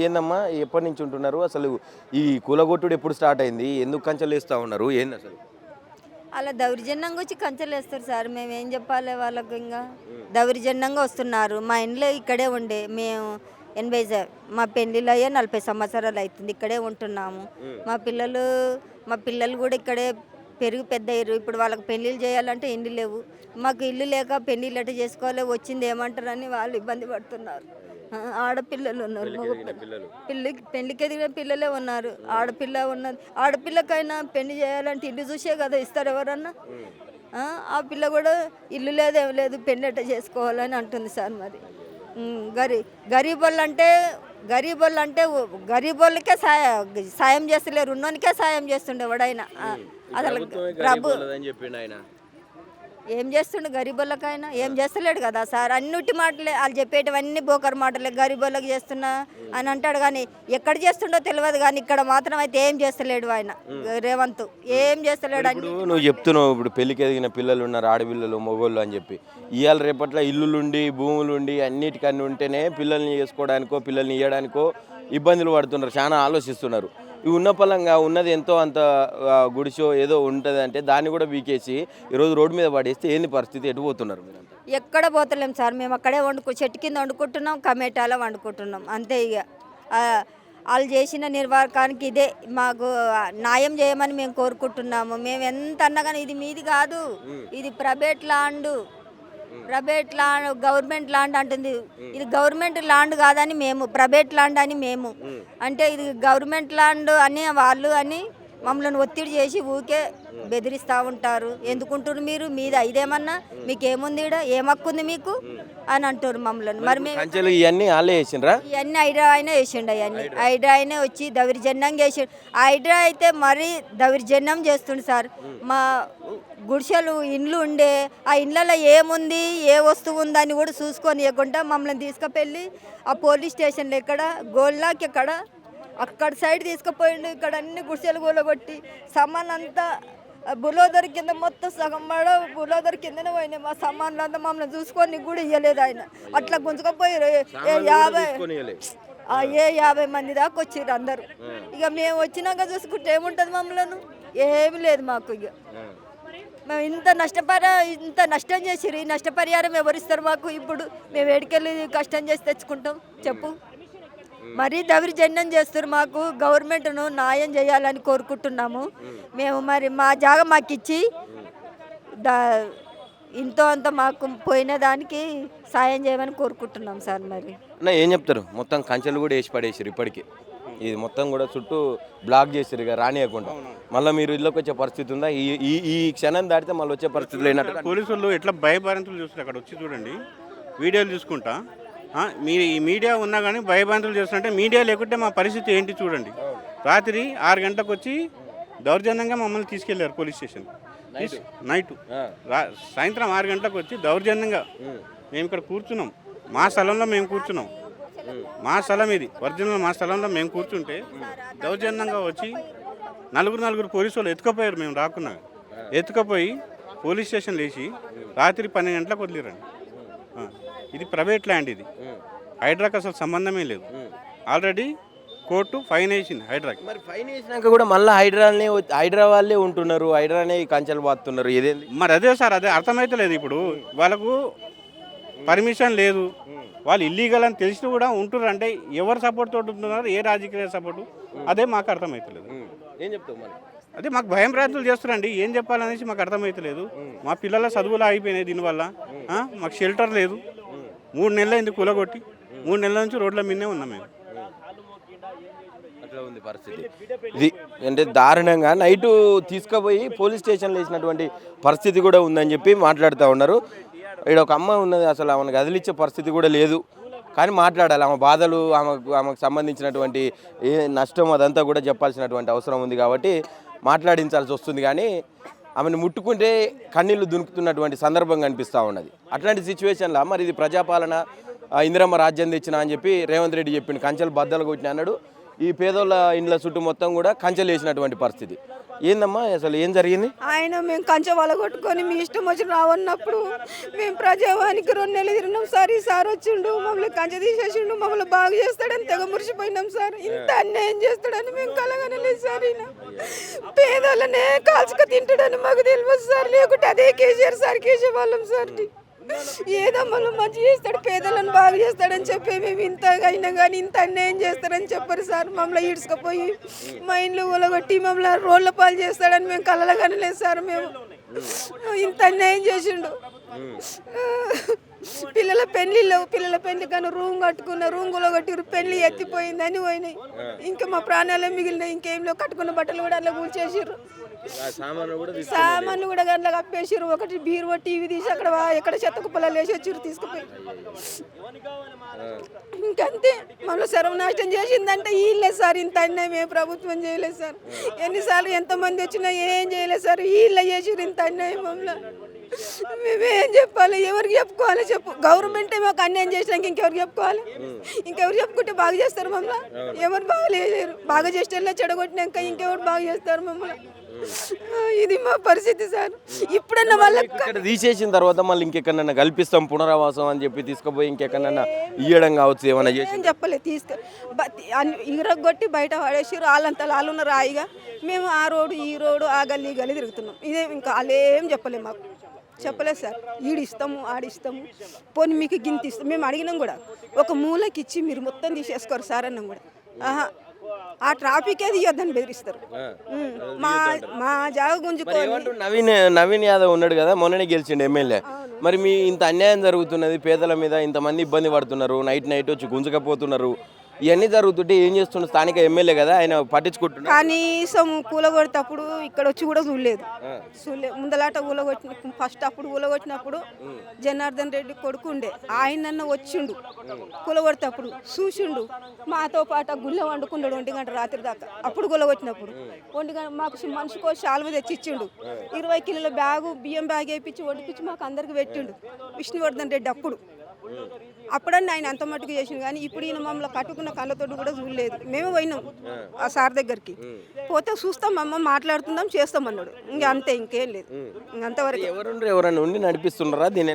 ఏందమ్మా ఎప్పటి నుంచి ఉంటున్నారు అసలు? ఈ కూలగొట్టుడు ఎప్పుడు స్టార్ట్ అయింది? ఎందుకు కంచెలు వేస్తూ ఉన్నారు? ఏంది అసలు? అలా దౌర్జన్యంగా వచ్చి కంచెలు వేస్తారు సార్. మేము ఏం చెప్పాలి వాళ్ళకి? ఇంకా దౌర్జన్యంగా వస్తున్నారు. మా ఇంట్లో ఇక్కడే ఉండే మేము 80 మా పెళ్ళిళ్ళు అయ్యే 40 సంవత్సరాలు అవుతుంది. ఇక్కడే ఉంటున్నాము. మా పిల్లలు కూడా ఇక్కడే పెరిగి పెద్ద అయ్యారు. ఇప్పుడు వాళ్ళకి పెళ్ళిళ్ళు చేయాలంటే ఇల్లు లేవు. మాకు ఇల్లు లేక పెళ్ళిళ్ళు ఎట్ట చేసుకోవాలి, వచ్చింది ఏమంటారని వాళ్ళు ఇబ్బంది పడుతున్నారు. ఆడపిల్లలు ఉన్నారు, పెళ్ళికి ఎదిగిన పిల్లలే ఉన్నారు. ఆడపిల్ల ఉన్నది. ఆడపిల్లకైనా పెళ్లి చేయాలంటే ఇల్లు చూసే కదా ఇస్తారు ఎవరన్నా. ఆ పిల్ల కూడా ఇల్లు లేదు ఏం లేదు, పెళ్ళి ఎట్ట చేసుకోవాలని అంటుంది సార్. మరి గరీబోళ్ళకే సాయం చేస్తలేరు, ఉన్నోనికే సాయం చేస్తుండే ఎవడైనా. అసలు ఏం చేస్తుండే గరీబోళ్ళకైనా? ఏం చేస్తలేడు కదా సార్. అన్నిటి మాటలే వాళ్ళు చెప్పేటివన్నీ బోకర్ మాటలే. గరీబోళ్ళకి చేస్తున్నా అని అంటాడు కానీ ఎక్కడ చేస్తుండో తెలియదు. కానీ ఇక్కడ మాత్రం అయితే ఏం చేస్తలేడు ఆయన రేవంత్. ఏం చేస్తలేడు అని నువ్వు చెప్తున్నావు. ఇప్పుడు పెళ్లికి ఎదిగిన పిల్లలు ఉన్నారు, ఆడపిల్లలు మొగోళ్ళు అని చెప్పి. ఇవాళ రేపట్ల ఇల్లులుండి భూములుండి అన్నిటికన్నీ ఉంటేనే పిల్లల్ని చేసుకోవడానికో పిల్లల్ని ఇవ్వడానికో ఇబ్బందులు పడుతున్నారు, చాలా ఆలోచిస్తున్నారు. ఇవి ఉన్న పలంగా ఉన్నది ఎంతో అంత గుడిసో ఏదో ఉంటుంది అంటే దాన్ని కూడా వీకేసి ఈరోజు రోడ్డు మీద పడేస్తే ఏంది పరిస్థితి? ఎటు పోతున్నారు మీరు? ఎక్కడ పోతలేం సార్. మేము అక్కడే చెట్టు కింద వండుకుంటున్నాం, కమేటాలో వండుకుంటున్నాం అంతే. ఇక వాళ్ళు చేసిన నిర్వాహకానికి ఇదే మాకు న్యాయం చేయమని మేము కోరుకుంటున్నాము. మేము ఎంత అన్నా కానీ ఇది మీది కాదు, ఇది ప్రైవేట్ ల్యాండ్. గవర్నమెంట్ ల్యాండ్ అంటుంది. ఇది గవర్నమెంట్ ల్యాండ్ కాదని మేము, ప్రైవేట్ ల్యాండ్ అని మేము అంటే ఇది గవర్నమెంట్ ల్యాండ్ అని వాళ్ళు అని మమ్మల్ని ఒత్తిడి చేసి ఊకే బెదిరిస్తూ ఉంటారు. ఎందుకుంటారు మీరు? మీది ఇదేమన్నా మీకేముంది, ఏం హక్కుంది మీకు అని అంటారు మమ్మల్ని. మరి మేము ఇవన్నీ హైడ్రా అయినా వేసిండు. అవన్నీ హైడ్రా అయినా వచ్చి దౌర్జన్యం చేసిండు. హైడ్రా అయితే మరీ దౌర్జన్యం చేస్తుండు సార్. మా గుడిసెలు ఇండ్లు ఉండే ఆ ఇండ్లలో ఏముంది, ఏ వస్తువు ఉందని కూడా చూసుకొని ఇవ్వకుండా మమ్మల్ని తీసుకుపెళ్ళి ఆ పోలీస్ స్టేషన్లో ఎక్కడ గోల్లాకి ఎక్కడ అక్కడ సైడ్ తీసుకుపోయిండు. ఇక్కడ అన్ని గుడిసెలు కూలగొట్టి సామాన్ అంతా బులోదర్ కింద మొత్తం సగం పడ బులోదర్ కిందనే పోయినాయి. మా సామాన్లు అంతా మమ్మల్ని చూసుకొని కూడా ఇవ్వలేదు ఆయన. అట్లా గుంజుకపోయారు. 50 మంది దాకా వచ్చిర్రు అందరు. ఇక మేము వచ్చినాక చూసుకుంటే ఏముంటుంది మమ్మల్ని? ఏమి లేదు మాకు. ఇక మేము ఇంత నష్టం చేసిర్రు. ఈ నష్టపరిహారం ఎవరిస్తారు మాకు? ఇప్పుడు మేము ఏడికెళ్ళి కష్టం చేసి తెచ్చుకుంటాం చెప్పు? మరీ దౌర్జన్యం చేస్తారు. మాకు గవర్నమెంట్ను న్యాయం చేయాలని కోరుకుంటున్నాము మేము. మరి మా జాగా మాకు ఇచ్చి ఇంతో అంత మాకు పోయిన దానికి సాయం చేయమని కోరుకుంటున్నాం సార్. మరి ఏం చెప్తారు? మొత్తం కంచెలు కూడా వేసి పడేసారు. ఇప్పటికీ ఇది మొత్తం కూడా చుట్టూ బ్లాక్ చేసారు ఇక రానియకుండా. మళ్ళీ మీరు ఇల్లుకి వచ్చే పరిస్థితి ఉందా? ఈ క్షణం దాటితే మళ్ళీ వచ్చే పరిస్థితి లేనట్టు పోలీసులు ఎట్లా భయభ్రాంతులు చూస్తారు. అక్కడ వచ్చి చూడండి, వీడియోలు చూసుకుంటా. మీరు ఈ మీడియా ఉన్నా కానీ భయభ్రాంతులు చేస్తుంటే మీడియా లేకుంటే మా పరిస్థితి ఏంటి చూడండి. రాత్రి 6 గంటలకు వచ్చి దౌర్జన్యంగా మమ్మల్ని తీసుకెళ్లారు పోలీస్ స్టేషన్. నైట్ సాయంత్రం 6 గంటలకు వచ్చి దౌర్జన్యంగా మేము ఇక్కడ కూర్చున్నాం. మా స్థలంలో మేము కూర్చున్నాం. మా స్థలం ఇది ఒరిజినల్. మా స్థలంలో మేము కూర్చుంటే దౌర్జన్యంగా వచ్చి నలుగురు పోలీసు వాళ్ళు ఎత్తుకపోయారు. మేము రాకున్నా ఎత్తుకపోయి పోలీస్ స్టేషన్ లేచి రాత్రి 12 గంటలకు వదిలేరండి. ఇది ప్రైవేట్ ల్యాండ్. ఇది హైడ్రాకి అసలు సంబంధమే లేదు. ఆల్రెడీ కోర్టు ఫైన్ వేసింది హైడ్రాకి. మరి ఫైన్ వేసినాక కూడా మళ్ళీ హైడ్రా వాళ్ళే ఉంటున్నారు, హైడ్రానే కంచెలు బాతున్నారు. ఏదేంది మరి? అదే సార్, అదే అర్థమైతే లేదు. ఇప్పుడు వాళ్ళకు పర్మిషన్ లేదు, వాళ్ళు ఇల్లీగల్ అని తెలిసి కూడా ఉంటున్నారు. అంటే ఎవరు సపోర్ట్ తోటి ఉంటున్నారు, ఏ రాజకీయ సపోర్టు, అదే మాకు అర్థమవుతలేదు. ఏం చెప్తావు మరి? అదే మాకు భయం ప్రాంతాలు చేస్తారండి. ఏం చెప్పాలనేసి మాకు అర్థమవుతలేదు. మా పిల్లల చదువులు ఆగిపోయినాయి దీనివల్ల. మాకు షెల్టర్ లేదు. 3 నెలలు అయింది కూలగొట్టి. 3 నెలల నుంచి రోడ్ల మీదనే ఉన్నాం మేము. అట్లా ఉంది పరిస్థితి. ఇది అంటే దారుణంగా నైటు తీసుకుపోయి పోలీస్ స్టేషన్లో వేసినటువంటి పరిస్థితి కూడా ఉందని చెప్పి మాట్లాడుతూ ఉన్నారు. ఇక్కడ ఒక అమ్మ ఉన్నది, అసలు ఆమెను కదిలిచ్చే పరిస్థితి కూడా లేదు. కానీ మాట్లాడాలి, ఆమె బాధలు, ఆమెకు సంబంధించినటువంటి ఏ నష్టం అదంతా కూడా చెప్పాల్సినటువంటి అవసరం ఉంది. కాబట్టి మాట్లాడించాల్సి వస్తుంది. కానీ ఆమెను ముట్టుకుంటే కన్నీళ్లు దునుకుతున్నటువంటి సందర్భం కనిపిస్తూ ఉన్నది. అట్లాంటి సిచ్యువేషన్లో మరి ఇది ప్రజాపాలన, ఇందిరమ్మ రాజ్యం తెచ్చినా అని చెప్పి రేవంత్ రెడ్డి చెప్పిండు. కంచెలు బద్దలు కొట్టిన అన్నాడు. ఈ పేదోళ్ళ ఇండ్ల చుట్టూ మొత్తం కూడా కంచెలు వేసినటువంటి పరిస్థితి. ఏందమ్మా అసలు ఏం జరిగింది? ఆయన మేము కంచె వల కొట్టుకొని మీ ఇష్టం వచ్చి రావన్నప్పుడు మేము ప్రజావానికి 2 నెలలు తిరిగినాం సార్. ఈ సార్ వచ్చిండు మమ్మల్ని కంచె తీసేసిండు, మమ్మల్ని బాగు చేస్తాడని తెగ మురిసిపోయినాం సార్. ఇంత అన్యాయం చేస్తాడని మేము కలగనలేదు సార్. ఈయన పేదలనే కాల్చుక తింటాడని మాకు తెలియదు సార్. లేకుంటే అదే కేసీఆర్ సార్ కేసేవాళ్ళం సార్. ఏదమ్మలు మంచి చేస్తాడు, పేదలను బాగు చేస్తాడని చెప్పి మేము ఇంత అయినా కానీ ఇంత అన్యాయం చేస్తాడని చెప్పారు సార్. మమ్మల్ని ఈడ్చుకపోయి మా ఇంట్లో ఊలగొట్టి మమ్మల్ని రోడ్ల పాలు చేస్తాడని మేము కలలగనలేదు సార్. మేము ఇంత అన్యాయం చేసిండు. పిల్లల పెళ్లి కానీ రూమ్ కట్టుకున్న రూమ్ కొట్టి పెళ్లి ఎత్తిపోయిందని పోయినాయి. ఇంకా మా ప్రాణాలే మిగిలినాయి. ఇంకేంలో కట్టుకున్న బట్టలు కూడా అలా కూల్చేసిర్రు, సామాన్లు కూడా గంటల కప్పేసిర్రు. ఒకటి బీరువా టీవీ తీసి అక్కడ ఎక్కడ చెత్త కుప్పలు వేసి వచ్చిర్రు తీసుకుపోయి. ఇంకంతే మమ్మల్ని సర్వనాశనం చేసిందంటే వీళ్ళే సార్. ఇంత అన్యాయం ఏ ప్రభుత్వం చేయలేదు సార్. ఎన్నిసార్లు ఎంతమంది వచ్చినా ఏం చేయలేదు సార్. వీళ్ళే చేసిర్రు ఇంత అన్యాయం మమ్మల్ని. మేమేం చెప్పాలి, ఎవరికి చెప్పుకోవాలి చెప్పు. గవర్నమెంటే మాకు అన్యాయం చేసినాక ఇంకెవరికి చెప్పుకోవాలి? ఇంకెవరు చెప్పుకుంటే బాగా చేస్తారు మమ్మల్ని? ఎవరు బాగా లేరు. బాగా చేస్తే చెడగొట్టినాక ఇంకెవరు బాగా చేస్తారు మమ్మల్ని? ఇది మా పరిస్థితి సార్. ఇప్పుడన్నా వాళ్ళకి ఇక్కడ తీసేసిన తర్వాత మళ్ళీ ఇంకెక్కడన్నా కల్పిస్తాం పునరావాసం అని చెప్పి తీసుకుపోయి ఇంకెక్కడన్నా ఇయ్యడం కావచ్చు, ఏమన్నా చేసి ఏం చెప్పలేదు. ఇరగొట్టి బయట పడేసారు. వాళ్ళంతా వాళ్ళు ఉన్నారు హాయిగా. మేము ఆ రోడ్డు ఈ రోడ్డు ఆ గల్లీ గల్లీ తిరుగుతున్నాం. ఇదే ఇంకా వాళ్ళు ఏం చెప్పలేదు మాకు. చెప్పలేదు సార్. ఈడిస్తాము ఆడిస్తాము పోనీ మీకు గింత ఇస్తాం. మేము అడిగినాం కూడా, ఒక మూలకి ఇచ్చి మీరు మొత్తం తీసేసుకోరు సార్ అన్నాం కూడా. ఆహా, ఆ ట్రాఫిక్ ఏది ఇవ్వద్దని బెదిరిస్తారు. మా జాగ గుంజుకొని నవీన్ యాదవ్ ఉన్నాడు కదా, మొన్ననే గెలిచిండు ఎమ్మెల్యే. మరి మీ ఇంత అన్యాయం జరుగుతున్నది, పేదల మీద ఇంతమంది ఇబ్బంది పడుతున్నారు, నైట్ వచ్చి గుంజుకపోతున్నారు, ఇవన్నీ జరుగుతుంటే ఏం చేస్తున్నారు? స్థానిక ఎమ్మెల్యే కదా, ఆయన పట్టించుకుంటున్నారు. కనీసం కూలగొట్టేటప్పుడు ఇక్కడ వచ్చి కూడా చూడలేదు. ముందలాట ఫస్ట్ అప్పుడు కూలగొట్టినప్పుడు జనార్దన్ రెడ్డి కొడుకు ఉండే, ఆయన వచ్చిండు కూలగొట్టేటప్పుడు చూసిండు. మాతో పాటు గుళ్ళ వండుకున్నాడు 1 గంట రాత్రి దాకా. అప్పుడు కూలగొట్టినప్పుడు 1 గంట మాకు మనిషికో శాలువ తెచ్చి ఇచ్చిండు. 20 కిలోల బియ్యం బ్యాగ్ వేయించి వడ్డిపించి మాకు అందరికి పెట్టిండు విష్ణువర్ధన్ రెడ్డి. అప్పుడన్నా ఆయన అంత మట్టుకు చేసిండు. కానీ ఇప్పుడు ఈయన మమ్మల్ని కట్టుకున్న కళ్ళతోటి కూడా చూడలేదు. మేము పోయినాం ఆ సార్ దగ్గరికి. పోతే చూస్తాం, అమ్మ మాట్లాడుతుందాం చేస్తాం అన్నాడు. ఇంకా అంతే, ఇంకేం లేదు. ఇంకంతవరకు ఎవరైనా ఉండి నడిపిస్తున్నారా దీని?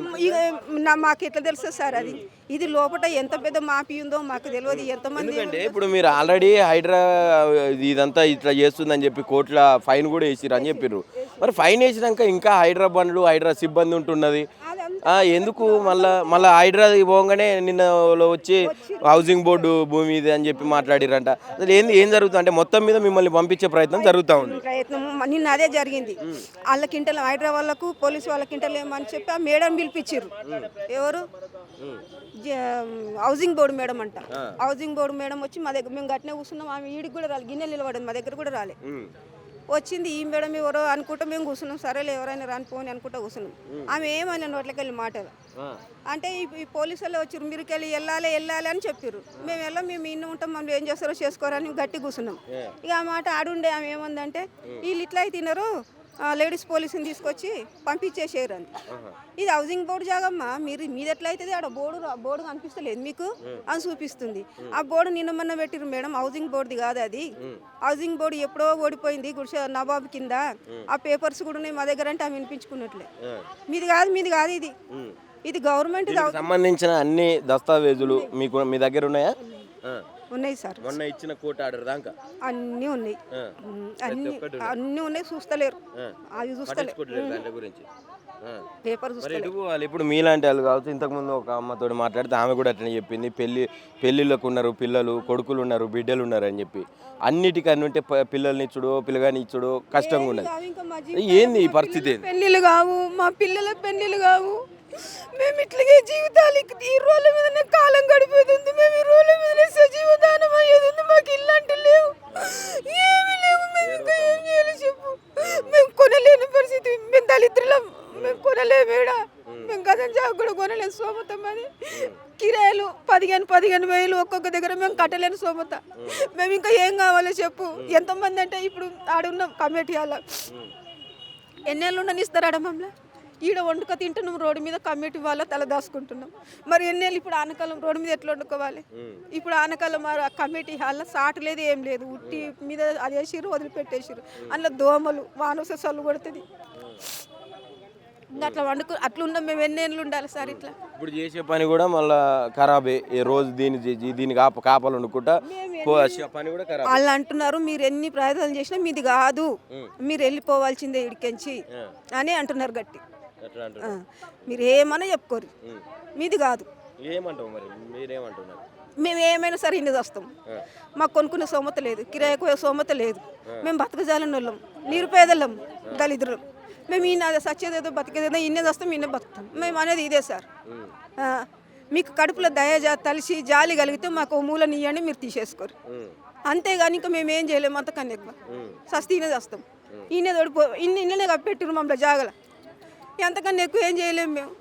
మాకు ఎట్లా తెలుస్తుంది సార్? అది ఇది లోపల ఎంత పెద్ద మాఫీ ఉందో మాకు తెలియదు. ఎంతమంది అంటే ఇప్పుడు మీరు ఆల్రెడీ హైడ్రా ఇదంతా ఇట్లా చేస్తుందని చెప్పి కోట్ల ఫైన్ కూడా వేసిరు అని చెప్పారు. మరి ఫైన్ వేసినాక ఇంకా హైడ్రా బండ్లు హైడ్రా సిబ్బంది ఉంటున్నది ఎందుకు? మళ్ళీ హైడ్రా పోగానే నిన్న వచ్చి హౌసింగ్ బోర్డు భూమి ఇది అని చెప్పి మాట్లాడిరంట. అసలు ఏం జరుగుతుంది అంటే మొత్తం మీద మిమ్మల్ని పంపించే ప్రయత్నం జరుగుతూ ఉంది. నిన్న అదే జరిగింది. వాళ్ళకింటలు హైడ్రా వాళ్ళకు పోలీసు వాళ్ళకింటలు ఏమని చెప్పి ఆ మేడం పిలిపించారు. ఎవరు? హౌసింగ్ బోర్డు మేడం అంట. హౌసింగ్ బోర్డు మేడం వచ్చి మా దగ్గర మేము గట్టినే కూర్చున్నాం. ఆమె ఈడికి కూడా రాలి, గిన్నెలు నిలబడింది, మా దగ్గర కూడా రాలే. వచ్చింది ఈ మేడం ఎవరో అనుకుంటా మేము కూర్చున్నాం. సరేలే ఎవరైనా రానిపోని అనుకుంటా కూర్చున్నాం. ఆమె ఏమని నోట్లకెళ్ళి మాటలు అంటే ఈ పోలీసు వాళ్ళు వచ్చారు, మీరుకెళ్ళి వెళ్ళాలి అని చెప్పారు. మేము ఇన్ని ఉంటాం, మమ్మల్ని ఏం చేస్తారో చేసుకోరని గట్టి కూర్చున్నాం. ఇక ఆ మాట ఆడుండే ఆమె ఏముందంటే, వీళ్ళు ఇట్లా తిన్నారు, లేడీస్ పోలీసుని తీసుకొచ్చి పంపించేసారు అని. ఇది హౌసింగ్ బోర్డు జాగమ్మా, మీరు మీది ఎట్లా అవుతుంది? ఆడ బోర్డు కనిపిస్తలేదు మీకు అని చూపిస్తుంది. ఆ బోర్డు నిన్న మొన్న పెట్టిరు మేడం, హౌసింగ్ బోర్డుది కాదు అది. హౌసింగ్ బోర్డు ఎప్పుడో ఓడిపోయింది గుడిసె నవాబు కింద. ఆ పేపర్స్ కూడా ఉన్నాయి మా దగ్గర అంటే ఆమె వినిపించుకున్నట్లే. మీది కాదు ఇది గవర్నమెంట్ సంబంధించిన అన్ని దస్తావేజులు మీ దగ్గర ఉన్నాయా? ఉన్నాయి సార్. మొన్న ఇచ్చిన కోర్టు ఆర్డర్ దాకా అన్నీ ఉన్నాయి. అన్నీ ఉన్నాయి, చూస్తలేరు. అది చూస్తలేరు పేపర్ వాళ్ళు. ఇప్పుడు మీలాంటి వాళ్ళు కావచ్చు, ఇంతకుముందు ఒక అమ్మతోటి మాట్లాడితే ఆమె కూడా అట్లనే చెప్పింది, పెళ్ళిళ్ళకు ఉన్నారు పిల్లలు, కొడుకులు ఉన్నారు, బిడ్డలు ఉన్నారు అని చెప్పి. అన్నిటికన్నీ ఉంటే పిల్లల్ని ఇచ్చుడు పిల్లగాని ఇచ్చుడు కష్టంగా ఉన్నది. ఏంది ఈ పరిస్థితి? పెళ్ళిళ్ళు కావు, మా పిల్లల పెళ్ళిళ్ళు కావు. మేము ఇట్లాగే జీవితాలు ఈ రోడ్ల మీదనే కాలం గడిపోతుంది. మేము ఈ రోడ్ల మీదనే సజీవదానం అయ్యేది ఉంది. మాకు ఇల్లంటూ లేవు, ఏమి లేవు. మేము ఇంకా ఏం చేయాలి చెప్పు? మేము కొనలేని పరిస్థితి. మేము దళితులం, మేము కొనలేమేడా? మేము గజం జాగ కూడా కొనలేని సోమతం. అని కిరాయిలు 15,000 ఒక్కొక్క దగ్గర మేము కట్టలేని సోమత. మేము ఇంకా ఏం కావాలో చెప్పు? ఎంతమంది అంటే ఇప్పుడు ఆడున్నాం కమిటీ అలా ఎన్నేళ్ళు ఉండనిస్తారు ఆడ మమ్మల్ని? ఈడ వండుక తింటున్నాం, రోడ్డు మీద కమిటీ వాళ్ళ తల దాచుకుంటున్నాం. మరి ఎన్నేళ్ళు ఇప్పుడు ఆనకాలం రోడ్డు మీద ఎట్లా వండుకోవాలి? ఇప్పుడు ఆనకాలం ఆ కమిటీ హాల్లో సాటు లేదు, ఏం లేదు, ఉట్టి మీద అది వేసిర్రు, వదిలిపెట్టేసిర్రు. అందులో దోమలు, వానొస్తే చల్లు కొడుతుంది. ఇంకా అట్లా వండుకు అట్లా ఉన్నాం మేము. ఎన్నేళ్ళు ఉండాలి సార్ ఇట్లా? ఇప్పుడు చేసే పని కూడా మళ్ళీ ఖరాబే. ఈ రోజు దీనికి కాపాలు వండుకుంటా పని కూడా ఖరాబ్. వాళ్ళు అంటున్నారు మీరు ఎన్ని ప్రయత్నాలు చేసినా మీది కాదు, మీరు వెళ్ళిపోవాల్సిందే ఇడికెంచి అని అంటున్నారు గట్టి. ఎట్లా అంటారు? మీరు ఏమన్నా చెప్పుకోరు, మీది కాదు. ఏమంటావు మరి? మీరేమంటున్నారు? మేము ఏమైనా సరే ఇన్ని వస్తాం. మాకు కొనుక్కునే సోమత లేదు, కిరాయికు సోమత లేదు. మేము బతకజాలని వాళ్ళం, నిరుపేదలం, దళిద్రులు. మేము ఈయన సచ్చేదేదో బతికేదేదో ఇన్నే వస్తాం, ఇన్నే బతుకుతాం. మేము అనేది ఇదే సార్. మీకు కడుపులో దయ తలిసి జాలి కలిగితే మాకు మూలని ఇవ్వండి, మీరు తీసేసుకోరు. అంతేగాని ఇంకా మేము ఏం చేయలేము. అంతకన్నా ఎక్కువ సస్తే ఈయనే వస్తాం. ఈయనే తోడిపో ఇన్ననే కప్పెట్టిరు మమ్మల్ని జాగల. ఎంతకన్నా ఎక్కువ ఏం చేయలేము మేము.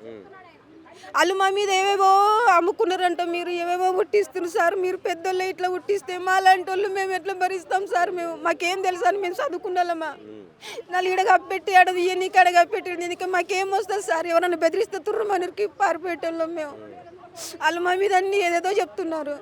వాళ్ళు మా మీద ఏవేవో అమ్ముకున్నారంట, మీరు ఏవేవో పుట్టిస్తున్నారు సార్. మీరు పెద్దోళ్ళు ఇట్లా పుట్టిస్తే మా లాంటి వాళ్ళు మేము ఎట్లా భరిస్తాం సార్? మాకేం తెలుసు అని మేము చదువుకున్నామా? నాలుగు ఈడ కప్పెట్టి ఆడ నీకు ఆడ కప్పెట్టి నీకు మాకేం వస్తుంది సార్? ఎవరన్నా బెదిరిస్తే తుర్రు మనకి పారిపోయేటోళ్ళం మేము. వాళ్ళు మా మీద అన్ని ఏదేదో చెప్తున్నారు.